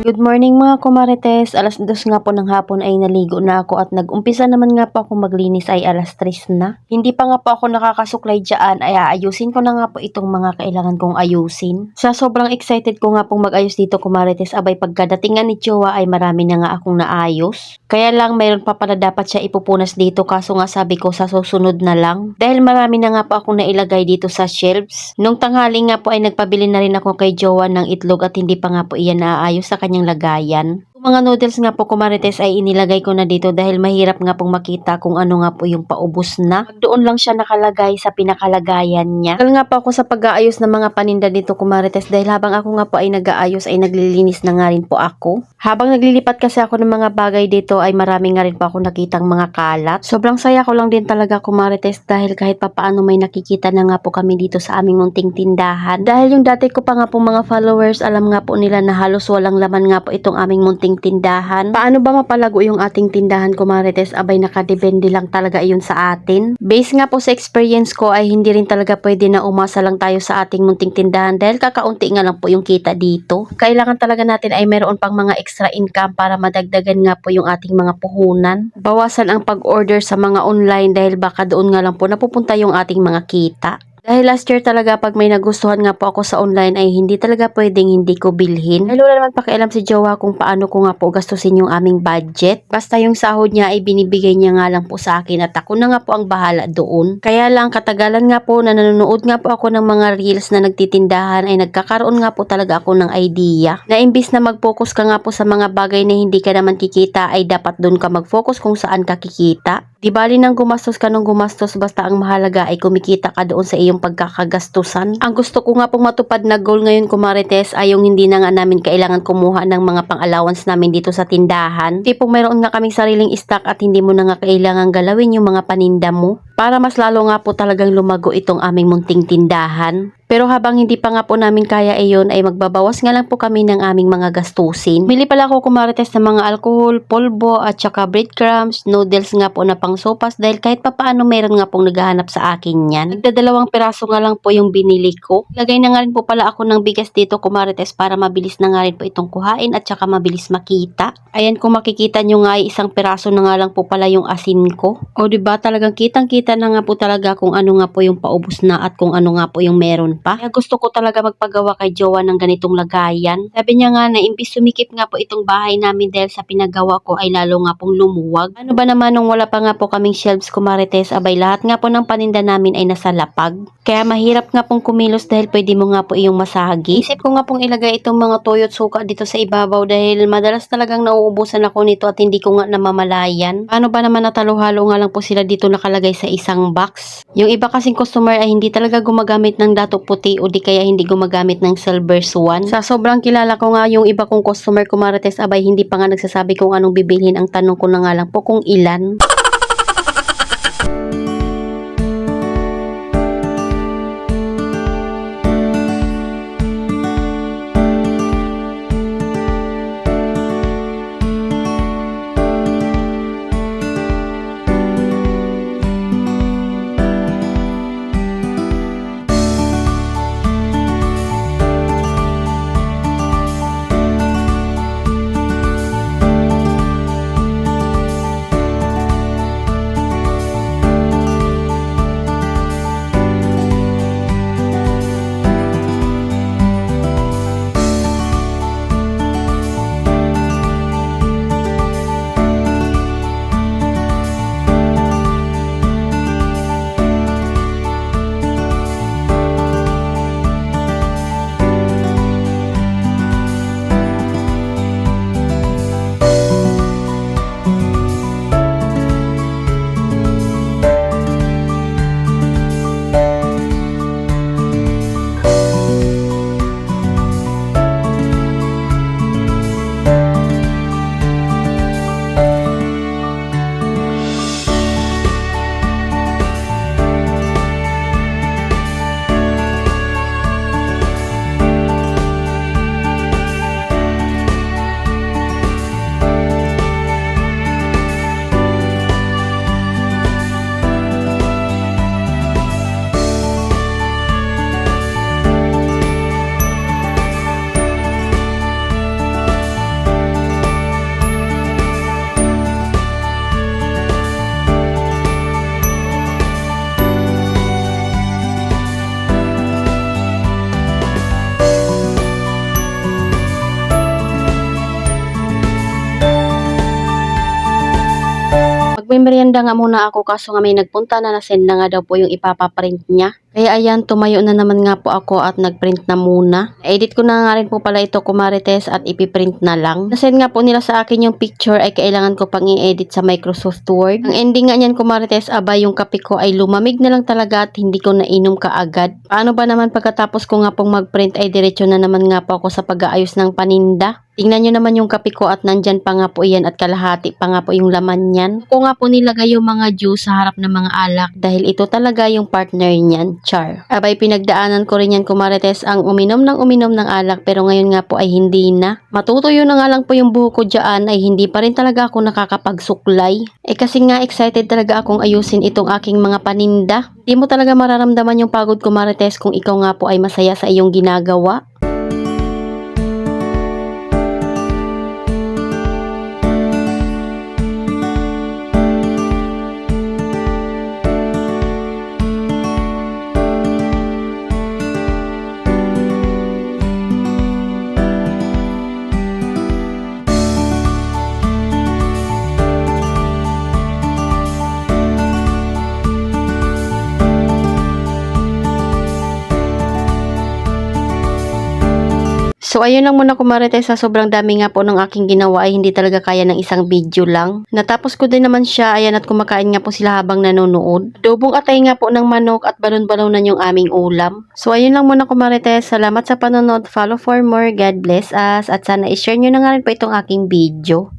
Good morning mga kumarites, 2:00 nga po ng hapon ay naligo na ako at nag-umpisa naman nga po ako maglinis ay 3:00 na. Hindi pa nga po ako nakakasuklay dyan ay aayusin ko na nga po itong mga kailangan kong ayusin. Sa sobrang excited ko nga pong mag-ayos dito kumarites, abay pagkadating nga ni Jowa ay marami na nga akong naayos. Kaya lang mayroon pa pala dapat siya ipupunas dito kaso nga sabi ko sa susunod na lang. Dahil marami na nga po akong nailagay dito sa shelves. Nung tanghali nga po ay nagpabili na rin ako kay Jowa ng itlog at hindi pa nga po iyan naayos sa kanyang lagayan. Yung mga noodles nga po kumarites ay inilagay ko na dito dahil mahirap nga pong makita kung ano nga po yung paubos na. Doon lang siya nakalagay sa pinakalagayan niya. Dahil nga po ako sa pag-aayos ng mga paninda dito kumarites dahil habang ako nga po ay nag-aayos ay naglilinis na nga rin po ako. Habang naglilipat kasi ako ng mga bagay dito ay marami nga rin po ako nakitang mga kalat. Sobrang saya ko lang din talaga kumarites dahil kahit papaano may nakikita na nga po kami dito sa aming munting tindahan. Dahil yung dati ko pa nga po mga followers alam nga po nila na halos walang laman nga po itong aming munting tindahan. Paano ba mapalago yung ating tindahan kumarites? Abay nakadepende lang talaga iyon sa atin. Base nga po sa experience ko ay hindi rin talaga pwede na umasa lang tayo sa ating munting tindahan dahil kakaunti nga lang po yung kita dito. Kailangan talaga natin ay meron pang mga extra income para madagdagan nga po yung ating mga puhunan. Bawasan ang pag-order sa mga online dahil baka doon nga lang po napupunta yung ating mga kita. Dahil last year talaga pag may nagustuhan nga po ako sa online ay hindi talaga pwedeng hindi ko bilhin. Dahil wala naman pakialam si Jowa kung paano ko nga po gastusin yung aming budget. Basta yung sahod niya ay binibigay niya nga lang po sa akin at ako na nga po ang bahala doon. Kaya lang katagalan nga po na nanonood nga po ako ng mga reels na nagtitindahan ay nagkakaroon nga po talaga ako ng idea. Na imbis na mag-focus ka nga po sa mga bagay na hindi ka naman kikita ay dapat doon ka mag-focus kung saan ka kikita. Di bali nang gumastos ka nung gumastos basta ang mahalaga ay kumikita ka doon sa iyong pagkakagastusan. Ang gusto ko nga pong matupad na goal ngayon kumarites ay yung hindi na nga namin kailangan kumuha ng mga pang-allowance namin dito sa tindahan. Tipong mayroon nga kaming sariling stock at hindi mo na nga kailangan galawin yung mga paninda mo. Para mas lalo nga po talagang lumago itong aming munting tindahan. Pero habang hindi pa nga po namin kaya iyon ay magbabawas nga lang po kami ng aming mga gastusin. Bili pala ako kumarites ng mga alcohol, polvo at saka breadcrumbs, noodles nga po na pang sopas dahil kahit papaano meron nga pong naghahanap sa akin yan. Nagdadalawang piraso nga lang po yung binili ko. Lagay na nga rin po pala ako ng bigas dito kumarites para mabilis na nga rin po itong kuhain at saka mabilis makita. Ayan kung makikita nyo nga ay isang piraso na nga lang po pala yung asin ko. O diba talagang kitang-kita na nga po talaga kung ano nga po yung paubos na at kung ano nga po yung meron pa. Kaya gusto ko talaga magpagawa kay Jowa ng ganitong lagayan. Sabi niya nga na imbis sumikip nga po itong bahay namin dahil sa pinagawa ko ay lalo nga pong lumuwag. Ano ba naman nung wala pa nga po kaming shelves kumarites abay lahat nga po ng paninda namin ay nasa lapag. Kaya mahirap nga pong kumilos dahil pwede mo nga po iyong masagi. Isip ko nga pong ilagay itong mga toyo at suka dito sa ibabaw dahil madalas talagang nauubusan ako nito at hindi ko nga namamalayan. Paano ba naman natalo-halo nga lang po sila dito nakalagay sa isang box. Yung iba kasing customer ay hindi talaga gumagamit ng dato puti o di kaya hindi gumagamit ng silver swan. Sa sobrang kilala ko nga yung iba kong customer kumarites abay hindi pa nga nagsasabi kung anong bibilhin. Ang tanong ko na nga lang po kung ilan. Magmemeryenda nga muna ako kaso nga may nagpunta na send na nga daw po yung ipapaprint niya. Kaya ayan, tumayo na naman nga po ako at nagprint na muna. Edit ko na nga rin po pala ito kumarites at ipiprint na lang. Nasend nga po nila sa akin yung picture ay kailangan ko pang i-edit sa Microsoft Word. Ang ending nga niyan kumarites, aba yung kape ko ay lumamig na lang talaga at hindi ko nainom kaagad. Paano ba naman pagkatapos ko nga pong magprint ay diretso na naman nga po ako sa pag-aayos ng paninda. Tingnan nyo naman yung kape ko at nandyan pa nga po yan at kalahati pa nga po yung laman niyan. Ako nga po nilagay yung mga juice sa harap ng mga alak dahil ito talaga yung partner niyan, char. Abay pinagdaanan ko rin yan kumarites ang uminom ng alak pero ngayon nga po ay hindi na. Matutuyo na nga lang po yung buhok ko dyan ay hindi pa rin talaga ako nakakapagsuklay. Kasi nga excited talaga akong ayusin itong aking mga paninda. Di mo talaga mararamdaman yung pagod kumarites kung ikaw nga po ay masaya sa iyong ginagawa. So ayun lang muna kumarites, sa sobrang dami nga po ng aking ginawa ay hindi talaga kaya ng isang video lang. Natapos ko din naman siya, ayan, at kumakain nga po sila habang nanonood. Adobong atay nga po ng manok at balon-balonan yung aming ulam. So ayun lang muna kumarites, salamat sa panonood, follow for more, God bless us, at sana i-share nyo na nga rin po itong aking video.